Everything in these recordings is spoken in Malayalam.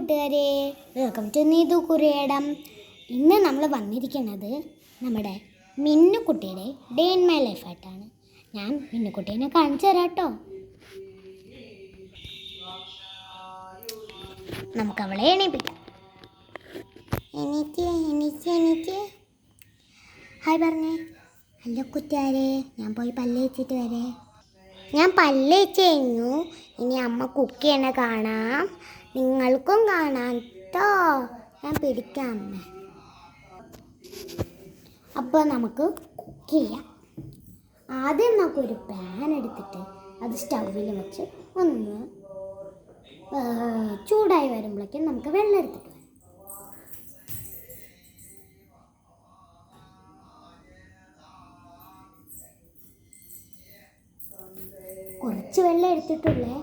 കൂട്ടുകാരെ, വെൽക്കം ടു നീതു കുറിയിടം. ഇന്ന് നമ്മൾ വന്നിരിക്കുന്നത് നമ്മുടെ മിന്നുക്കുട്ടിയുടെ ഡേ ഇൻ മൈ ലൈഫായിട്ടാണ്. ഞാൻ മിന്നുക്കുട്ടീനെ കാണിച്ചു തരാം കേട്ടോ. നമുക്കവളെ എണീപ്പിക്കാം. എണീറ്റ് ഹായ് പറഞ്ഞേ. ഹലോ കൂട്ടുകാരെ, ഞാൻ പോയി പല്ല് വെച്ചിട്ട് വരേ. ഞാൻ പല്ല് വെച്ച് കഴിഞ്ഞു. ഇനി അമ്മ കുക്ക് ചെയ്യണ കാണാം, നിങ്ങൾക്കും കാണാം കേട്ടോ. ഞാൻ പിടിക്കാം അമ്മ. അപ്പോൾ നമുക്ക് കുക്ക് ചെയ്യാം. ആദ്യം നമുക്കൊരു പാൻ എടുത്തിട്ട് അത് സ്റ്റൗവിൽ വെച്ച് ഒന്ന് ചൂടായി വരുമ്പോഴേക്കും നമുക്ക് വെള്ളം എടുത്തിട്ട് വരാം. കുറച്ച് വെള്ളം എടുത്തിട്ടുള്ളേ.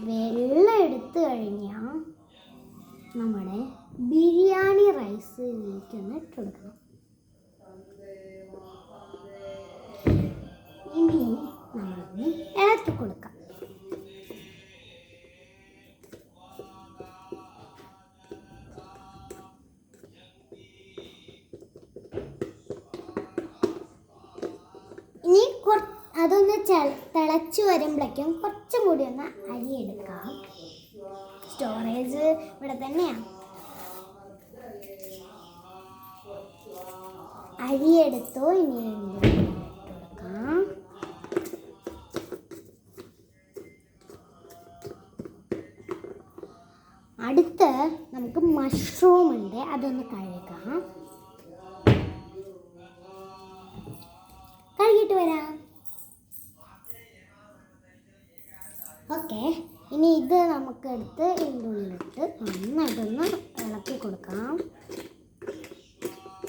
വെള്ളം എടുത്തു കഴിഞ്ഞാൽ നമ്മുടെ ബിരിയാണി റൈസിലേക്കൊന്ന് ഇട്ട് കൊടുക്കണം. ഇനി നമ്മളൊന്ന് ഇളക്കി കൊടുക്കാം. ഇനി അതൊന്ന് തിളച്ച് വരുമ്പോഴേക്കും കുറച്ചും കൂടി ഒന്ന് അരി എടുക്കാം. സ്റ്റോറേജ് ഇവിടെ തന്നെയാണ്. അരി എടുത്തോ. ഇനി ഇട്ട് കൊടുക്കാം. അടുത്ത് നമുക്ക് മഷ്റൂം ഉണ്ട്, അതൊന്ന് കഴുകാം. കഴുകിയിട്ട് വരാം. ഓക്കെ, ഇനി ഇത് നമുക്ക് എടുത്ത് ഇതിൻ്റെ ഉള്ളിലിട്ട് നന്നായിട്ടൊന്ന് ഇളക്കി കൊടുക്കാം.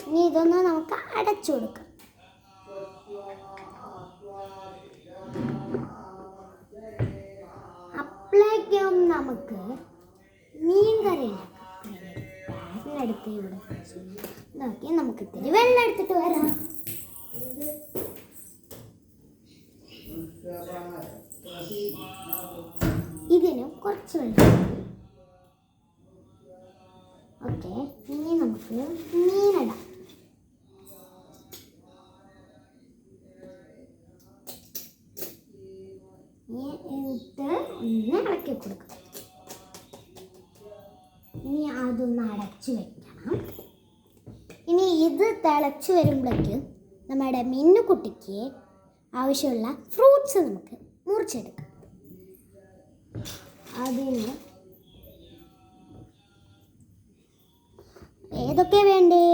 ഇനി ഇതൊന്ന് നമുക്ക് അടച്ചു കൊടുക്കാം. അപ്പോഴേക്കും നമുക്ക് മീൻ കറി പാനിലെടുത്ത് ഇവിടെ നോക്കി നമുക്ക് ഇത്തിരി വെള്ളം എടുത്തിട്ട് വരാം. ഇതിന് കുറച്ച് വെള്ളം. ഓക്കെ, ഇനി നമുക്ക് മീനിടാം. എന്നിട്ട് ഒന്ന് ഇളക്കി കൊടുക്കാം. ഇനി അതൊന്ന് അടച്ചു വെക്കണം. ഇനി ഇത് തിളച്ച് വരുമ്പോഴേക്കും നമ്മുടെ മിന്നുകുട്ടിക്ക് ആവശ്യമുള്ള ഫ്രൂട്ട്സ് നമുക്ക് മുറിച്ചെടുക്കാം. അതിന് ഏതൊക്കെ വേണ്ടേ?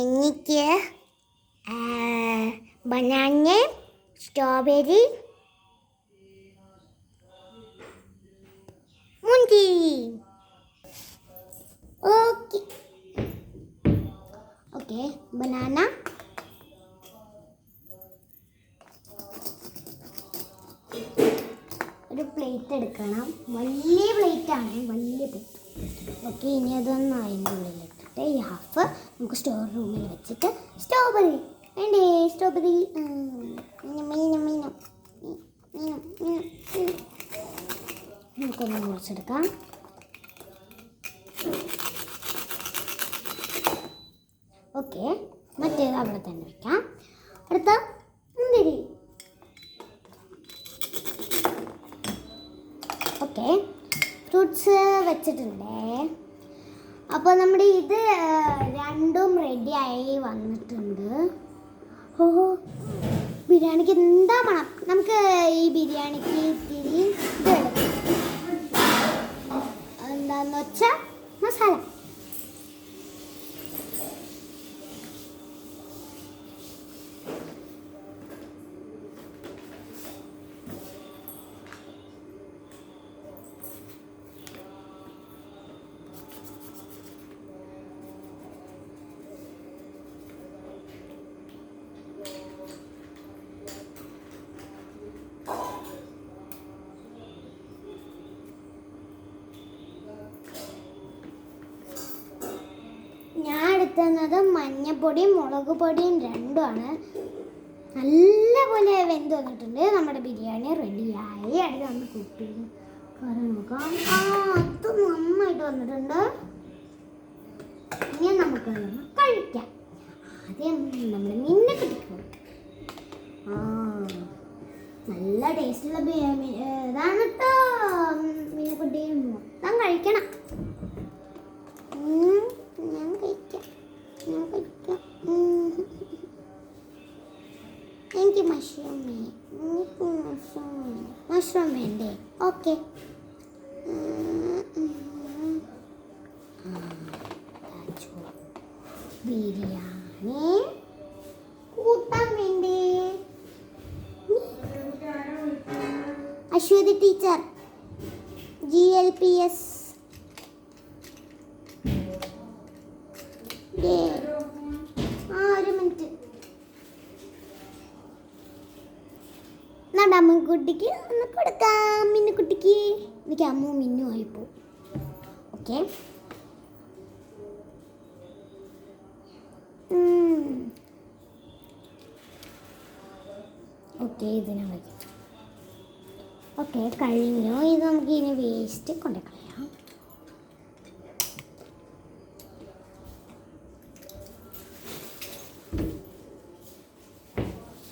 എനിക്ക് ബനാന, സ്ട്രോബെറി, മുന്തിരി. ഓക്കെ, ബനാന, ഒരു പ്ലേറ്റ് എടുക്കണം. വലിയ പ്ലേറ്റാണ്, വലിയ പ്ലേറ്റ്. ഓക്കെ, ഇനി അതൊന്ന് അതിൻ്റെ ഉള്ളിലിട്ടിട്ട് ഈ ഹാഫ് നമുക്ക് സ്റ്റോർ റൂമിൽ വെച്ചിട്ട് സ്ട്രോബെറി വേണ്ടേ? സ്ട്രോബെറി നമുക്കൊന്ന് മുറിച്ചെടുക്കാം. ഓക്കെ, മറ്റേത് അവിടെ തന്നെ വെക്കാം. അടുത്ത മുന്തിരി. ഓക്കെ, ഫ്രൂട്ട്സ് വെച്ചിട്ടുണ്ടേ. അപ്പോൾ നമ്മുടെ ഇത് രണ്ടും റെഡിയായി വന്നിട്ടുണ്ട്. ഓഹോ, ബിരിയാണിക്ക് എന്താ മണം! നമുക്ക് ഈ ബിരിയാണിക്ക് ഇത്തിരി ഇത് എടുക്കാം. എന്താന്ന് വെച്ചാൽ മസാല. ഇടുന്നത് മഞ്ഞപ്പൊടിയും മുളക് പൊടിയും രണ്ടുമാണ്. നല്ലപോലെ വെന്ത് വന്നിട്ടുണ്ട്. നമ്മുടെ ബിരിയാണി റെഡിയായി. അടുത്ത് നമ്മൾ കുക്ക് ചെയ്ത് കറി നോക്കാം. അത് നന്നായിട്ട് വന്നിട്ടുണ്ട്. ഇനി നമുക്ക് കഴിക്കാം. ആദ്യം നമ്മൾ മിന്നക്കുട്ടിക്ക് കൊടുക്കാം. നല്ല ടേസ്റ്റുള്ള ഇതാണ് കേട്ടോ മിന്നക്കുട്ടി. മൊത്തം കഴിക്കണം. ഞാൻ കഴിക്കാം. എനിക്ക് മഷ്റൂം വേണ്ടേ? ഓക്കെ. ബിരിയാണി കൂട്ടാൻ വേണ്ടേ? Aswathi teacher GLPS. ഒരു മിനിറ്റ്. അമ്മക്കുട്ടിക്ക് ഒന്ന് കൊടുക്കാം. മിന്നുകുട്ടിക്ക് എനിക്ക് അമ്മ മിന്നു ആയിപ്പോ. ഓക്കെ. ഓക്കെ, ഇതിനെ വയ്ക്കാം. ഓക്കെ, കഴിഞ്ഞു. ഇത് നമുക്ക് ഇനി വേസ്റ്റ് കൊണ്ടു കളയാം.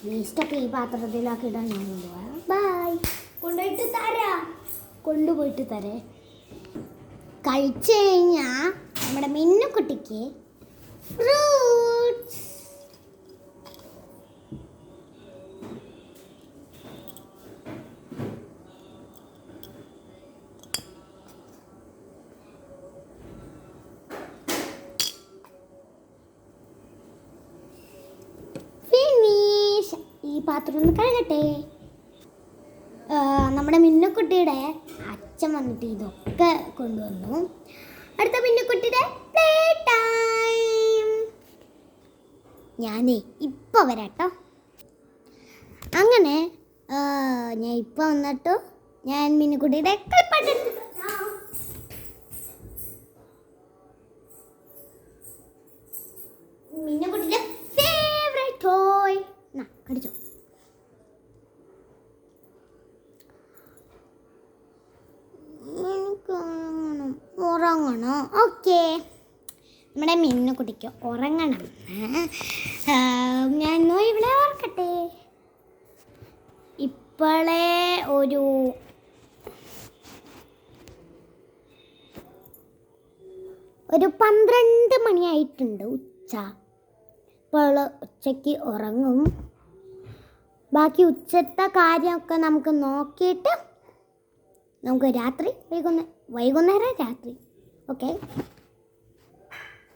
വേസ്റ്റൊക്കെ ഈ പാത്രത്തിലാക്കി ഇടാൻ ഞാൻ കൊണ്ടുപോകാം. ബൈ. കൊണ്ടുപോയിട്ട് തരേ. കഴിച്ചു കഴിഞ്ഞാൽ നമ്മുടെ മിന്നുകുട്ടിക്ക് ഫ്രൂട്ട്സ്. ഈ പാത്രം ഒന്ന് കഴുകട്ടെ. നമ്മുടെ മിന്നുക്കുട്ടിയുടെ അച്ഛൻ വന്നിട്ട് ഇതൊക്കെ കൊണ്ടുവന്നു. അടുത്ത മിന്നുക്കുട്ടിയുടെ പ്ലേ ടൈം. ഞാനേ ഇപ്പോൾ വരാട്ടോ. അങ്ങനെ ഞാൻ ഇപ്പോൾ വന്നിട്ടോ. ഞാൻ മിന്നുക്കുട്ടിയുടെ കളിപ്പാട്ടം മിന്നുക്കുട്ടിയുടെ ഫേവറേറ്റ് ടോയ് കടിച്ചോ. ഉറങ്ങണോ? ഓക്കെ, നമ്മുടെ മിന്നുകുട്ടിക്ക് ഉറങ്ങണം. ഞാൻ ഇവിടെ ഓർക്കട്ടെ. ഇപ്പോഴേ ഒരു 12 മണിയായിട്ടുണ്ട്. ഇപ്പോൾ ഉച്ചയ്ക്ക് ഉറങ്ങും. ബാക്കി ഉച്ചത്തെ കാര്യമൊക്കെ നമുക്ക് നോക്കിയിട്ട് നമുക്ക് വൈകുന്നേരം രാത്രി. ഓക്കെ.